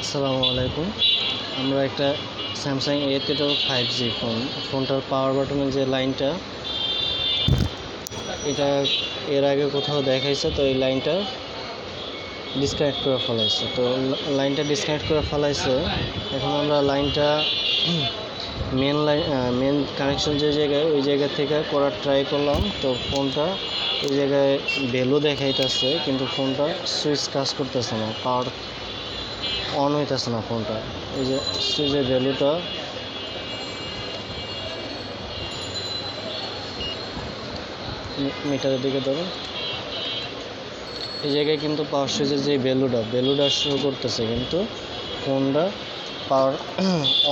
আসসালামু আলাইকুম। আমরা একটা স্যামসাং A13 5G ফোনটার পাওয়ার বাটনের যে লাইনটা, এটা এর আগে কোথাও দেখাইছে, তো এই লাইনটা ডিসকানেক্ট করে ফেলাইছে। তো লাইনটা ডিসকানেক্ট করে ফেলাইছে। এখন আমরা লাইনটা মেন কানেকশন যে জায়গায়, ওই জায়গা থেকে করার ট্রাই করলাম। তো ফোনটা এই জায়গায় ভ্যালু দেখাইতেছে, কিন্তু ফোনটা সুইচ কাজ করতেছে না, পাওয়ার অন হইতেছে না ফোনটা। এই যে সুইচের ভ্যালুটা মিটারের দিকে ধরো, এই জায়গায় কিন্তু পাওয়ার সুইচের যে ভ্যালুটা শো করতেছে, কিন্তু ফোনটা পাওয়ার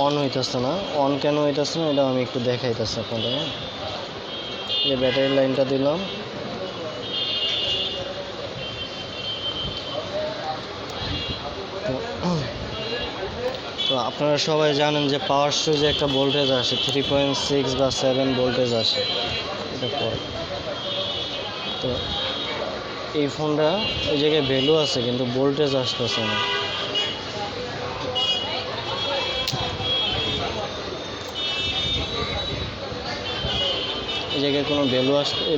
অন হইতেছে না। অন কেন হইতেছে না এটা আমি একটু দেখাইতেছি আপনাদের। এই ব্যাটারি লাইনটা দিলাম, তো আপনারা সবাই জানেন যে পাওয়ার সুইচে একটা ভোল্টেজ আসে, 3.6 বা 7 ভোল্টেজ আসে এটা পরে। তো এই ফোনটা এই জায়গায় ভ্যালু আছে, কিন্তু ভোল্টেজ আসতেছে না। এই জায়গায় কোনো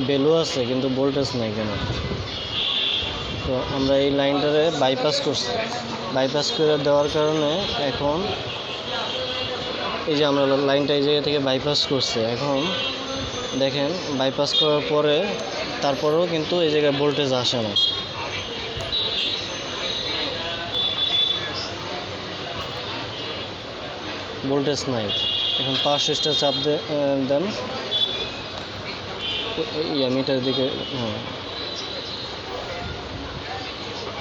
ভ্যালু আছে, কিন্তু ভোল্টেজ নাই কেন। তো আমরা এই লাইনটারে বাইপাস করে দেওয়ার কারণে এখন এই যে আমরা লাইনটা এই জায়গা থেকে বাইপাস করছি। এখন দেখেন, বাইপাস করার পরে তারপরেও কিন্তু এই জায়গায় ভোল্টেজ আসে না। ভোল্টেজ নাই। এখন পাওয়ার সুইচটা চাপ দেন মিটার দিকে। হ্যাঁ,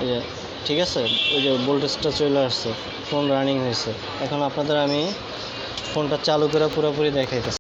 এই যে ঠিক আছে, ওই যে ভোল্টেজটা চলে আসছে, ফোন রানিং হয়েছে। এখন আপনাদের আমি ফোনটা চালু করে পুরোপুরি দেখাইতেছি।